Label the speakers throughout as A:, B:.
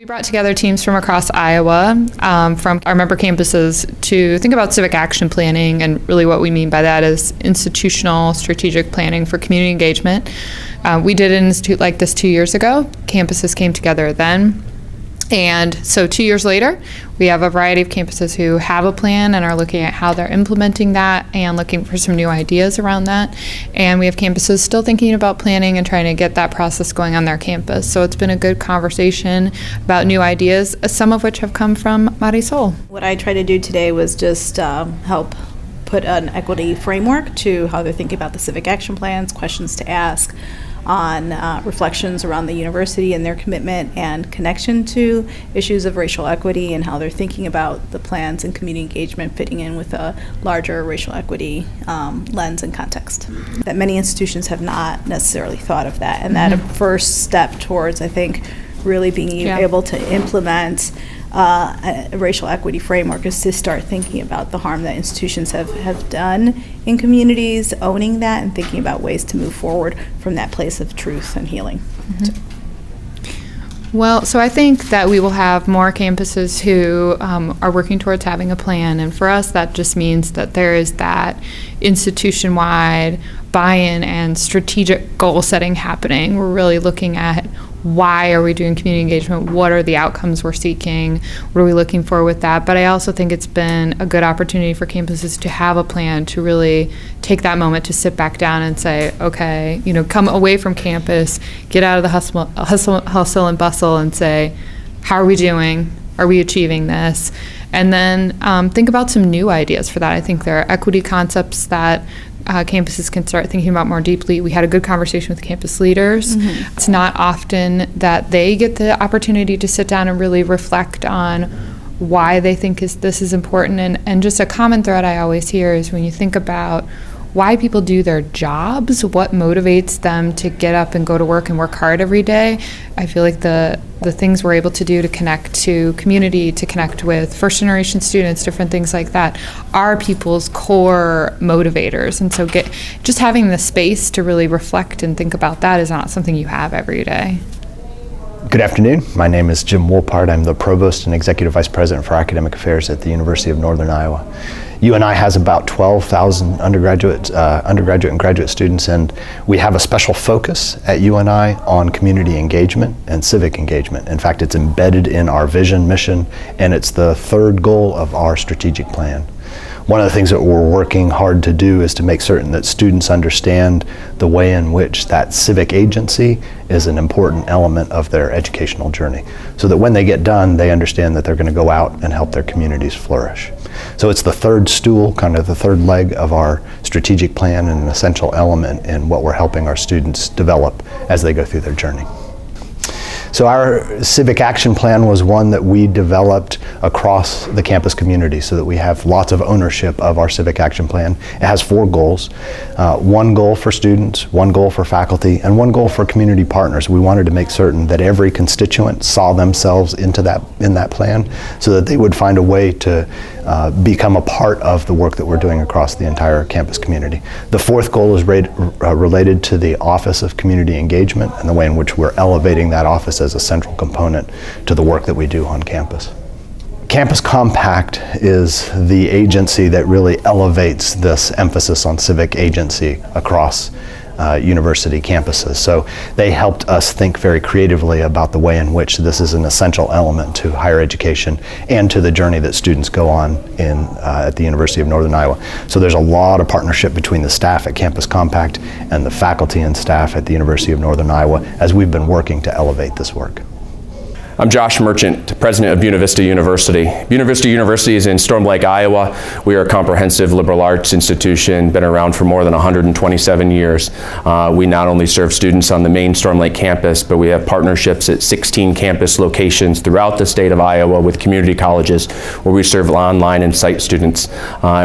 A: We brought together teams from across Iowa, from our member campuses, to think about civic action planning, and really what we mean by that is institutional strategic planning for community engagement. We did an institute like this 2 years ago. Campuses came together then. And so 2 years later, we have a variety of campuses who have a plan and are looking at how they're implementing that and looking for some new ideas around that. And we have campuses still thinking about planning and trying to get that process going on their campus. So it's been a good conversation about new ideas, some of which have come from Marisol.
B: What I tried to do today was just help put an equity framework to how they're thinking about the civic action plans, questions to ask on reflections around the university and their commitment and connection to issues of racial equity, and how they're thinking about the plans and community engagement fitting in with a larger racial equity lens and context. That many institutions have not necessarily thought of that, and that a first step towards, I think, really being able to implement a racial equity framework is to start thinking about the harm that institutions have done in communities, owning that, and thinking about ways to move forward from that place of truth and healing.
A: Well, so I think that we will have more campuses who are working towards having a plan, and for us that just means that there is that institution-wide buy-in and strategic goal setting happening. We're really looking at why are we doing community engagement? What are the outcomes we're seeking? What are we looking for with that? But I also think it's been a good opportunity for campuses to have a plan, to really take that moment to sit back down and say, okay, come away from campus, get out of the hustle and bustle and say, how are we doing? Are we achieving this? And then think about some new ideas for that. I think there are equity concepts that campuses can start thinking about more deeply. We had a good conversation with campus leaders. It's not often that they get the opportunity to sit down and really reflect on why they think this is important. And just a common thread I always hear is when you think about why people do their jobs, what motivates them to get up and go to work and work hard every day. I feel like the things we're able to do to connect to community, to connect with first generation students, different things like that, are people's core motivators. And so just having the space to really reflect and think about that is not something you have every day.
C: Good afternoon. My name is Jim Woolpart. I'm the Provost and Executive Vice President for Academic Affairs at the University of Northern Iowa. UNI has about 12,000 undergraduate and graduate students, and we have a special focus at UNI on community engagement and civic engagement. In fact, it's embedded in our vision, mission, and it's the third goal of our strategic plan. One of the things that we're working hard to do is to make certain that students understand the way in which that civic agency is an important element of their educational journey, so that when they get done, they understand that they're going to go out and help their communities flourish. So it's the third stool, kind of the third leg of our strategic plan, and an essential element in what we're helping our students develop as they go through their journey. So our Civic Action Plan was one that we developed across the campus community so that we have lots of ownership of our Civic Action Plan. It has 4 goals, one goal for students, one goal for faculty, and one goal for community partners. We wanted to make certain that every constituent saw themselves in that plan, so that they would find a way to become a part of the work that we're doing across the entire campus community. The 4th goal is related to the Office of Community Engagement and the way in which we're elevating that office as a central component to the work that we do on campus. Campus Compact is the agency that really elevates this emphasis on civic agency across university campuses. So they helped us think very creatively about the way in which this is an essential element to higher education and to the journey that students go on at the University of Northern Iowa. So there's a lot of partnership between the staff at Campus Compact and the faculty and staff at the University of Northern Iowa as we've been working to elevate this work.
D: I'm Josh Merchant, president of Buena Vista University. Buena Vista University is in Storm Lake, Iowa. We are a comprehensive liberal arts institution, been around for more than 127 years. We not only serve students on the main Storm Lake campus, but we have partnerships at 16 campus locations throughout the state of Iowa with community colleges where we serve online and site students.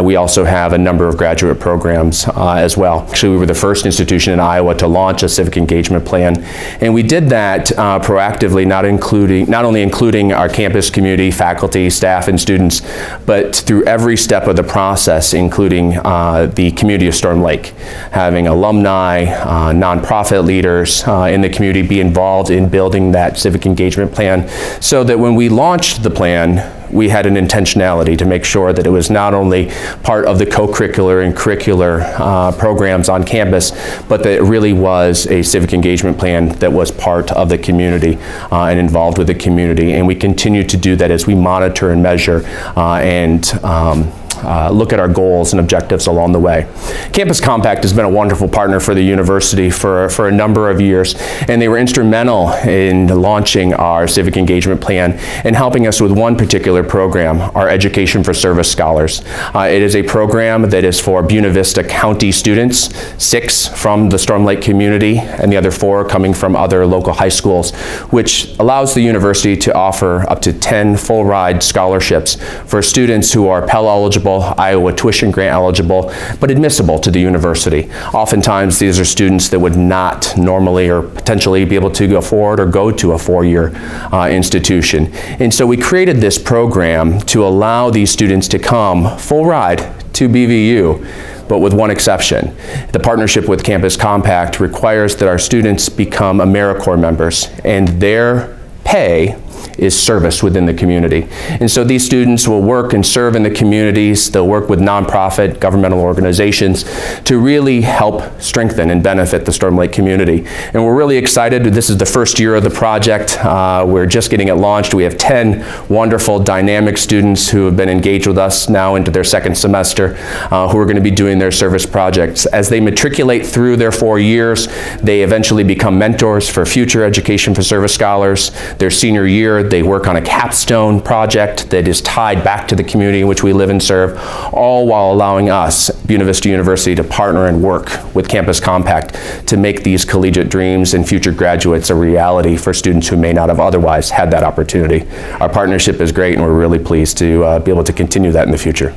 D: We also have a number of graduate programs as well. Actually, we were the first institution in Iowa to launch a civic engagement plan, and we did that proactively, not including including, not only including our campus community, faculty, staff, and students, but through every step of the process, including the community of Storm Lake, having alumni, nonprofit leaders in the community be involved in building that civic engagement plan, so that when we launched the plan, we had an intentionality to make sure that it was not only part of the co-curricular and curricular programs on campus, but that it really was a civic engagement plan that was part of the community and involved with the community. And we continue to do that as we monitor and measure and look at our goals and objectives along the way. Campus Compact has been a wonderful partner for the university for a number of years, and they were instrumental in launching our civic engagement plan and helping us with one particular program, our Education for Service Scholars. It is a program that is for Buena Vista County students, 6 from the Storm Lake community and the other 4 coming from other local high schools, which allows the university to offer up to 10 full ride scholarships for students who are Pell eligible, Iowa tuition grant eligible, but admissible to the university. Oftentimes these are students that would not normally or potentially be able to go forward or go to a 4-year institution. And so we created this program to allow these students to come full ride to BVU, but with one exception. The partnership with Campus Compact requires that our students become AmeriCorps members, and their pay is service within the community. And so these students will work and serve in the communities. They'll work with nonprofit governmental organizations to really help strengthen and benefit the Storm Lake community. And we're really excited. This is the first year of the project. We're just getting it launched. We have 10 wonderful dynamic students who have been engaged with us now into their 2nd semester, who are going to be doing their service projects. As they matriculate through their 4 years, they eventually become mentors for future Education for Service Scholars. Their senior year, they work on a capstone project that is tied back to the community in which we live and serve, all while allowing us, Buena Vista University, to partner and work with Campus Compact to make these collegiate dreams and future graduates a reality for students who may not have otherwise had that opportunity. Our partnership is great, and we're really pleased to be able to continue that in the future.